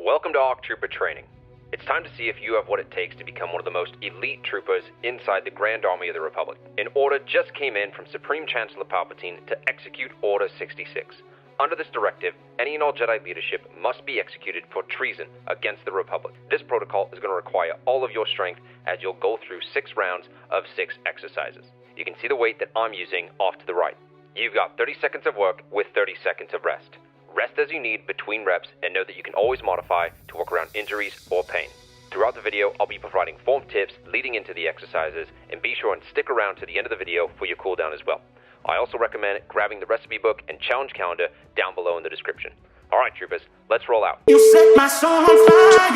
Welcome to ARC Trooper Training. It's time to see if you have what it takes to become one of the most elite troopers inside the Grand Army of the Republic. An order just came in from Supreme Chancellor Palpatine to execute Order 66. Under this directive, any and all Jedi leadership must be executed for treason against the Republic. This protocol is going to require all of your strength as you'll go through 6 rounds of 6 exercises. You can see the weight that I'm using off to the right. You've got 30 seconds of work with 30 seconds of rest. Rest as you need between reps and know that you can always modify to work around injuries or pain. Throughout the video, I'll be providing form tips leading into the exercises, and be sure and stick around to the end of the video for your cooldown as well. I also recommend grabbing the recipe book and challenge calendar down below in the description. Alright troopers, let's roll out. You set my soul on fire.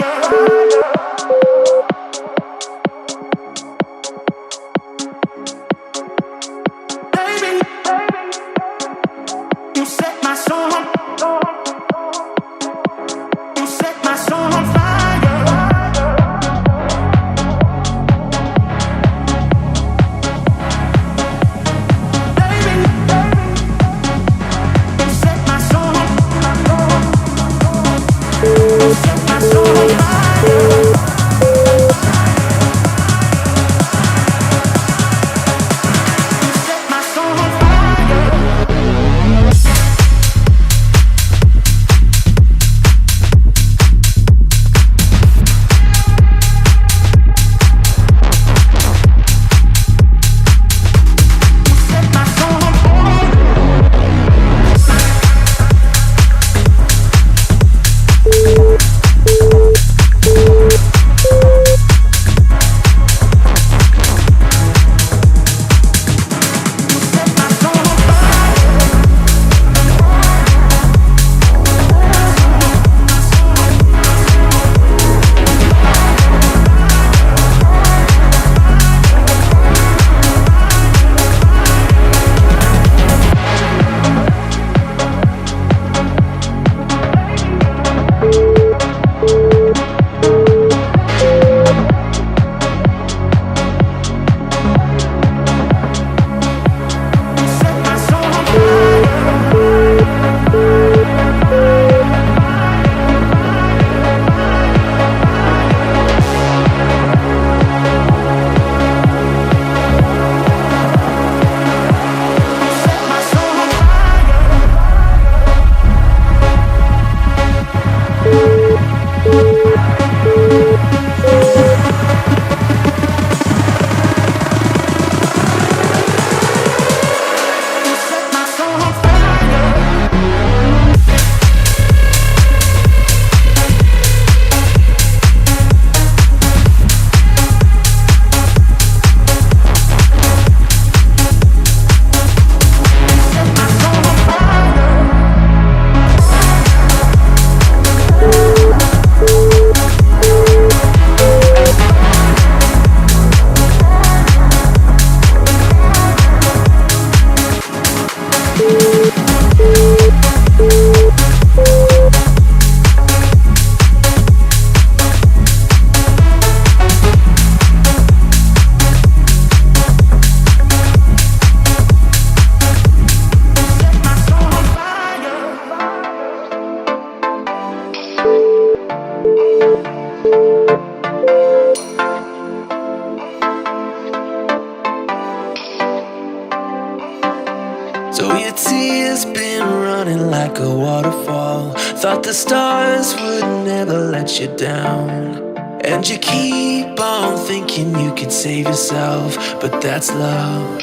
So your tears been running like a waterfall. Thought the stars would never let you down, and you keep on thinking you could save yourself. But that's love,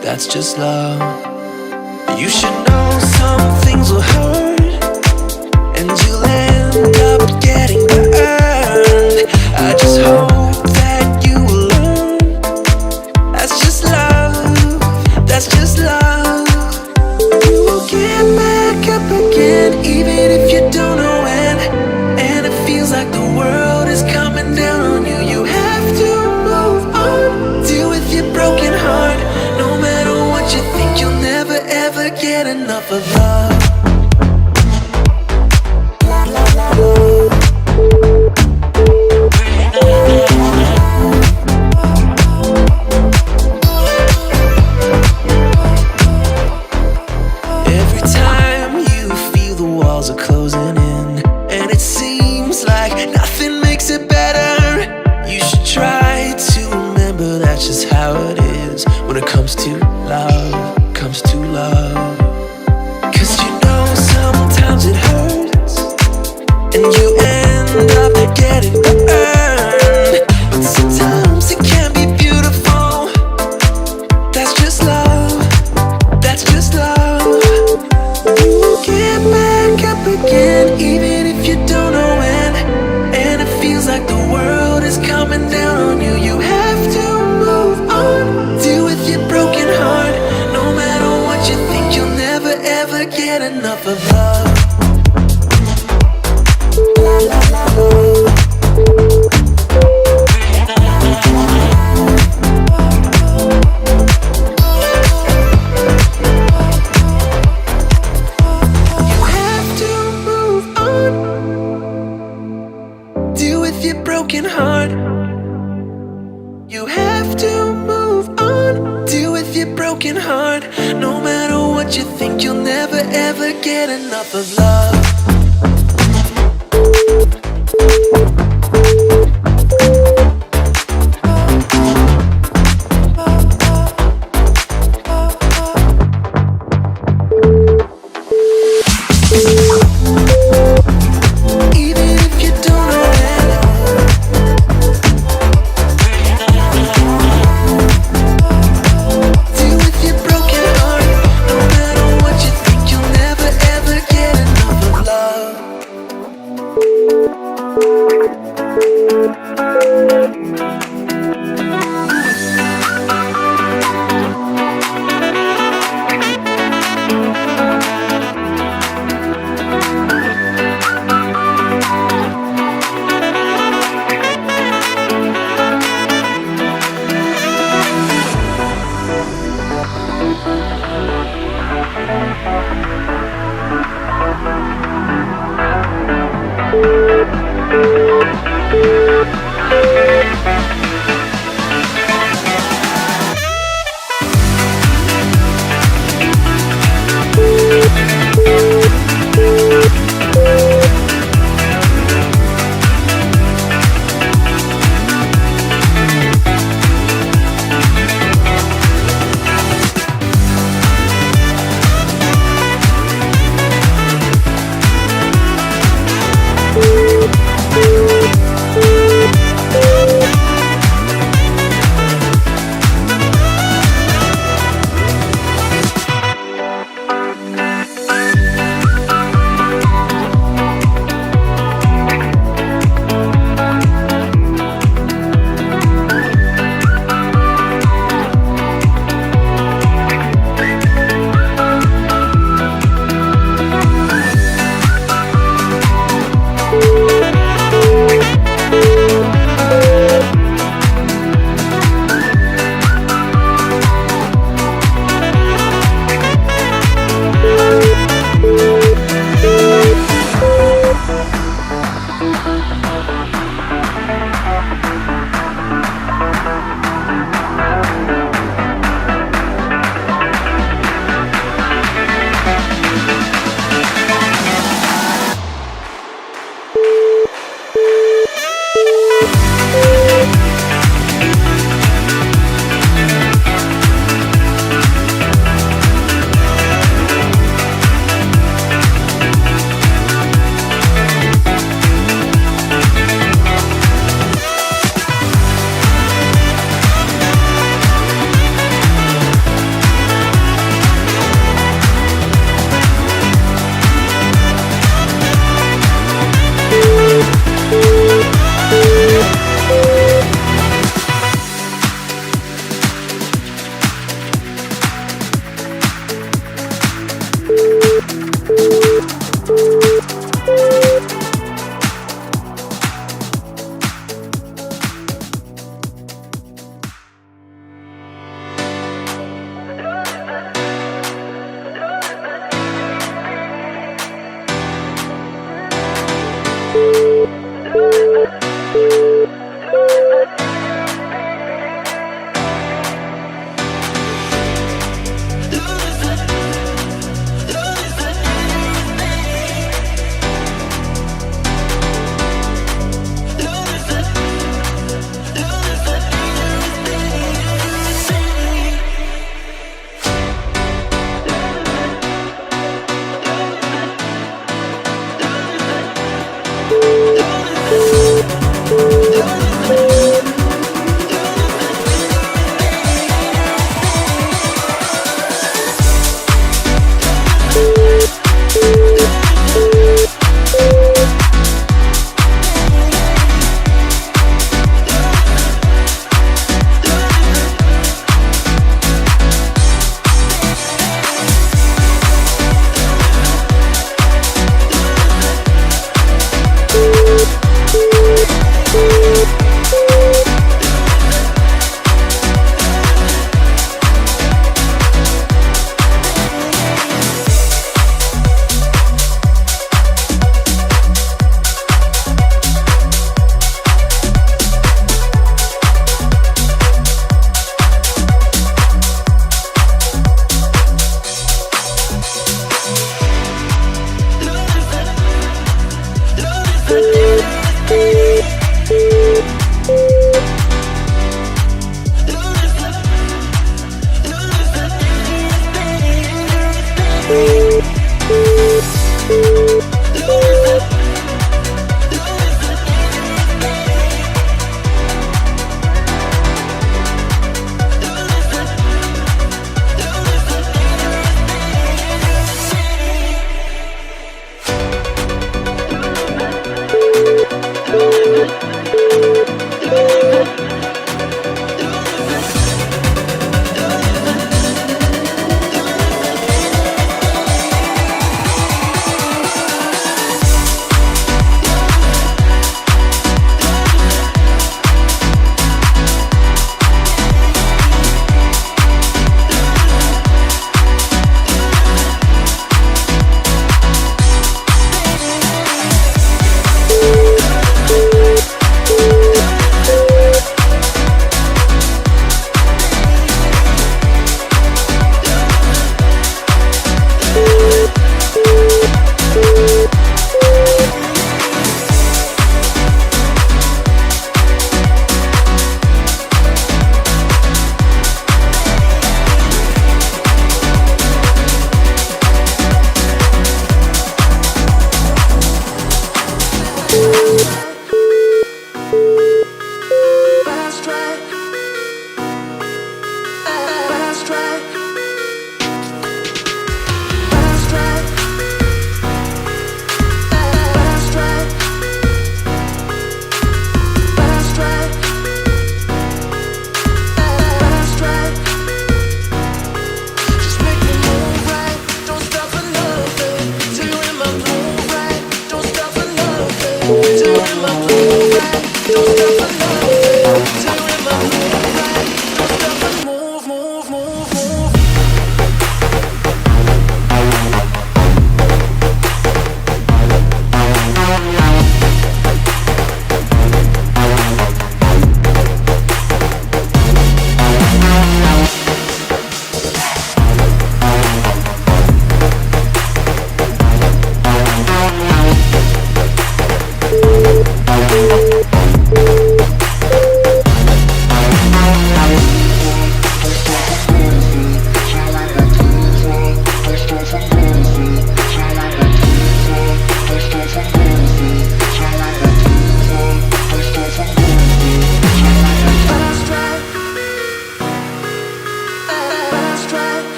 that's just love. You should know some things will hurt, and you'll end up getting burned. I just hope that you will learn. That's just love, that's just love. Get back up again, even if you don't know when. And it feels like the world is coming down on you. You have to move on, deal with your broken heart. No matter what you think, you'll never ever get enough of love. Are closing in, and it seems Nothing makes it better. You should try to remember that's just how it is when it comes to love, comes to love. 'Cause you know sometimes it hurts and you end up getting burned. But sometimes it can be beautiful. That's just love, that's just love. You get back up again even if you don't know when. And it feels like the world is coming down on you. You have to move on, deal with your broken heart. No matter what you think, you'll never ever get enough of love. La, la, la, la. Broken heart. You have to move on, deal with your broken heart. No matter what you think, you'll never ever get enough of love.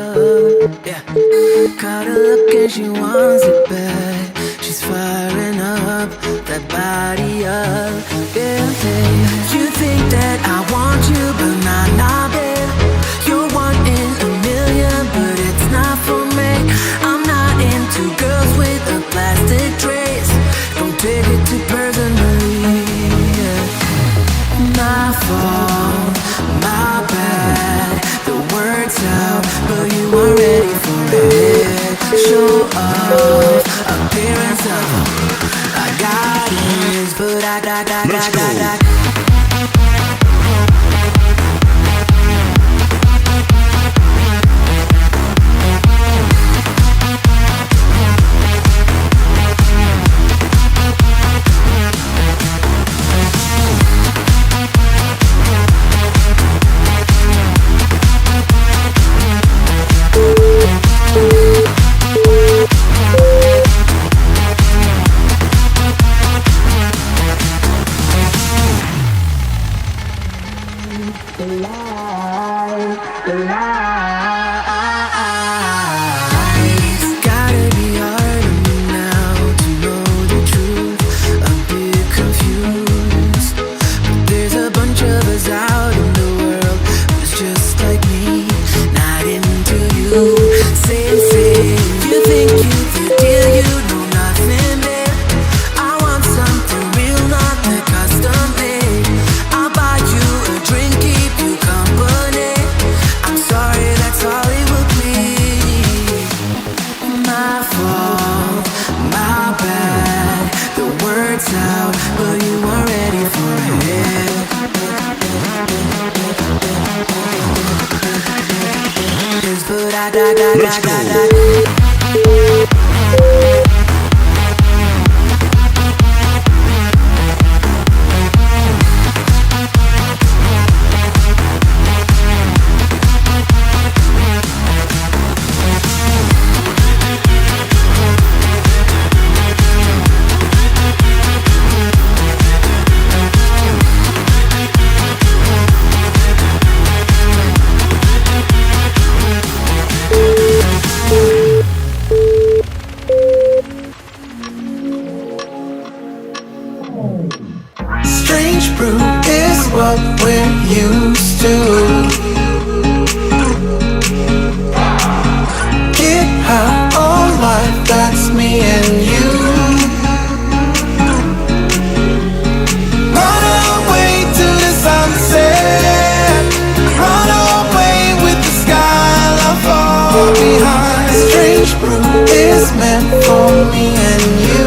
up. Yeah. Caught her looking, she wants it back. She's firing up that body up. Yeah, yeah. You think that I want you, but nah, babe. You're one in a million, but it's not for me. I'm not into girls with a plastic trace. Don't take it too personally. Yeah. My fault, my bad. The words out, but you weren't ready for it. Show off, appearance of I got this, but I got. Strange brew is what we're used to. Get high on life, that's me and you. Run away to the sunset. Run away with the sky, love far behind. Strange brew is meant for me and you.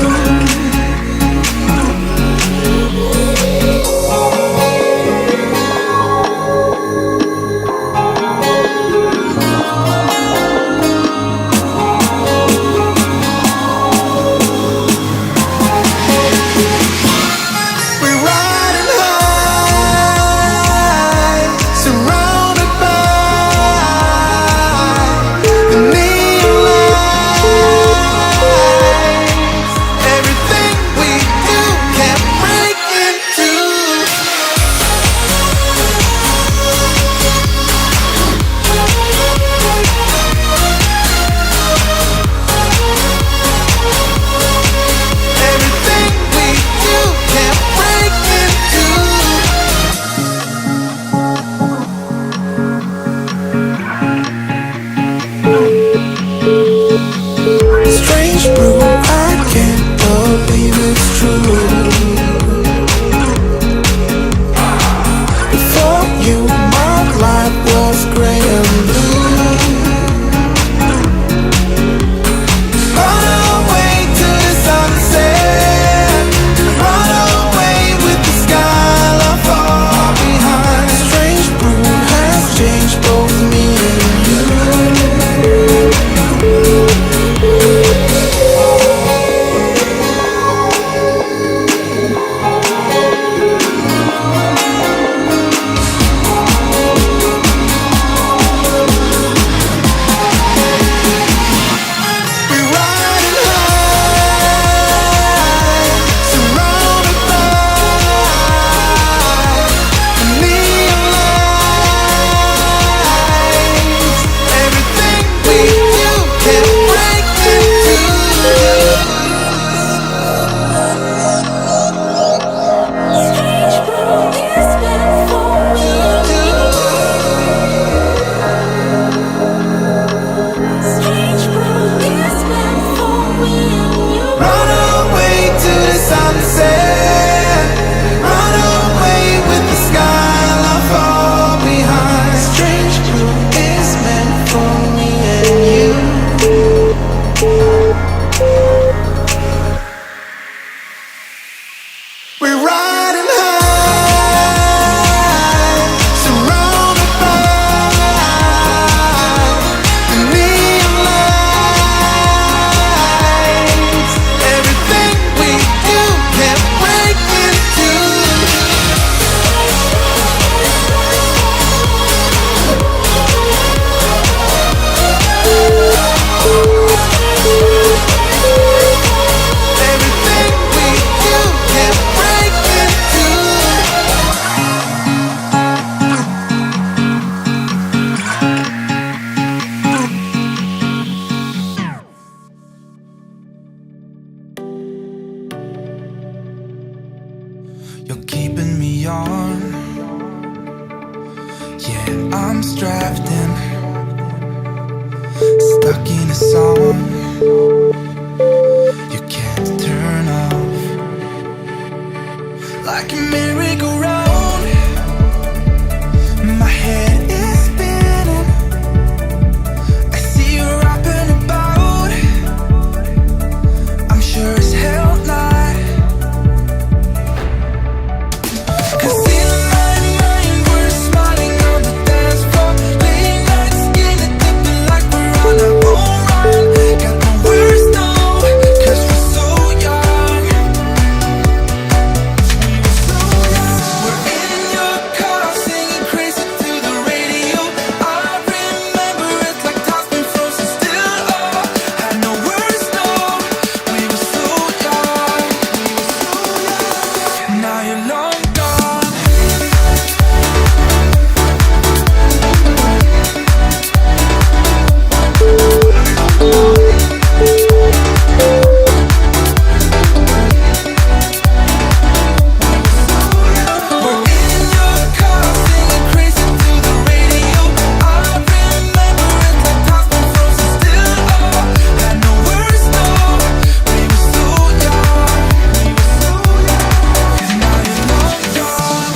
a song you can't turn off. Like a merry-go-round, my head is spinning. I see you rapping about, I'm sure as hell not. 'Cause in my mind we're smiling on the dance floor, late night skinny dipping like we're on our own run. Got no words, no, 'cause we're so young. We're in your car singing crazy to the radio. I remember it like time's been frozen still. Oh, had no words, no, we were so young. Now you're long gone. We're in your car singing crazy to the radio. I remember it like time's been frozen still. Oh, had no words, no, we were so young. Now you're long gone.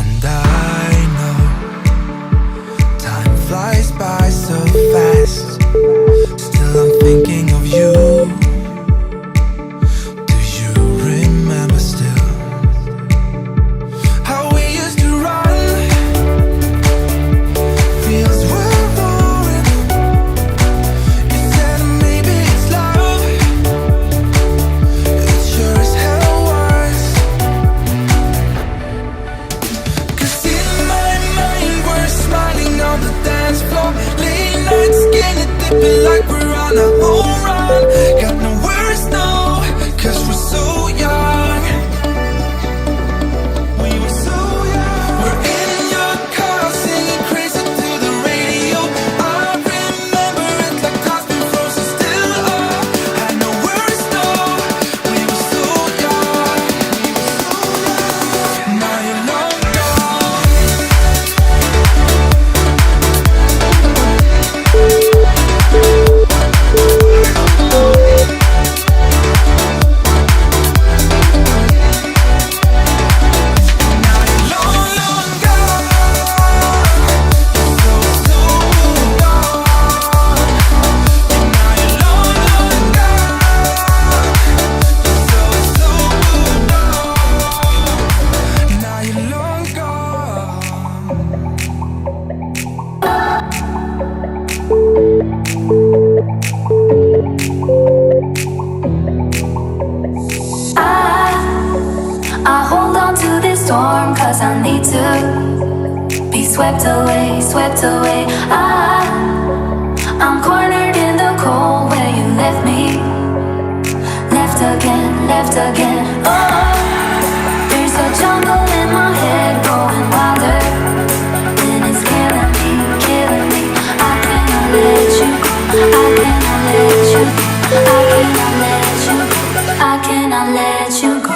And I know time flies by so fast. Still I'm thinking of you. Do you remember still how we used to run? Fields were roaring. You said maybe it's love. It sure as hell was. 'Cause in my mind we're smiling on the dance floor, late night skinny dipping like we're on our own run. Got no words, no, 'cause we're so young. We were so young. We're in your car singing crazy to the radio. I remember it like time's been frozen still. Oh, had no words, no, we were so young. Now you're long gone. I hold on to this storm 'cause I need to be swept away, swept away. I'm cornered in the cold where you left me, left again, left again. Oh, there's a jungle in my head growing wilder, and it's killing me, killing me. I cannot let you go, I cannot let you, I cannot let you, I cannot let you go.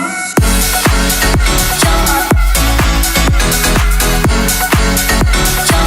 Jump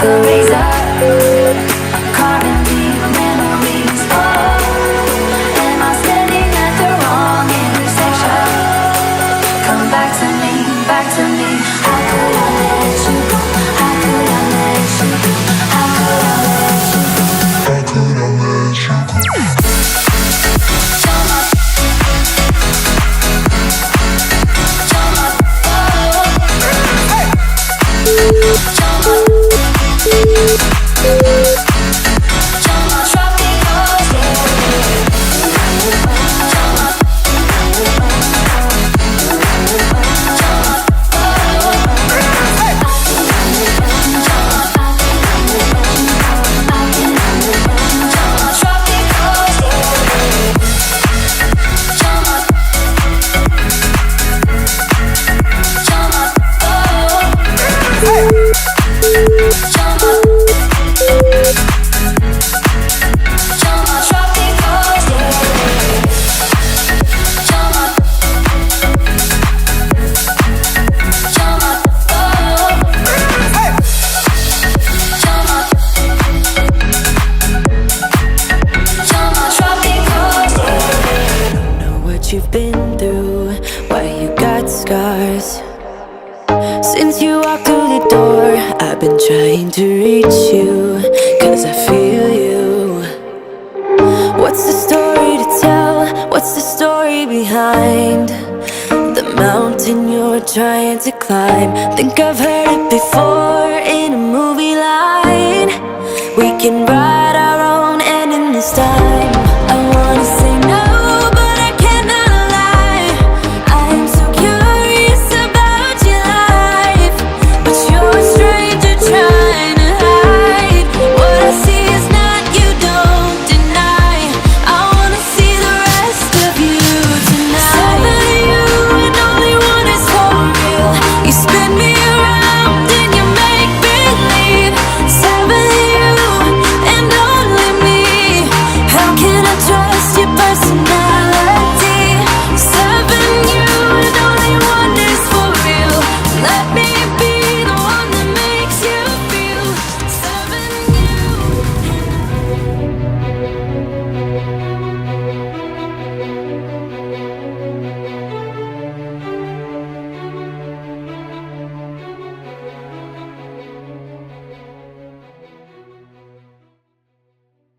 like a razor, carving deep memories. Oh, am I standing at the wrong intersection? Come back to me, back to me. How could I let you go? How could I let you go? How could I let you go? How could I let you go? You've been through, why you got scars. Since you walked through the door, I've been trying to reach you, 'cause I feel you. What's the story to tell? What's the story behind the mountain you're trying to climb? Think I've heard it before in a movie line. We can write our own ending this time.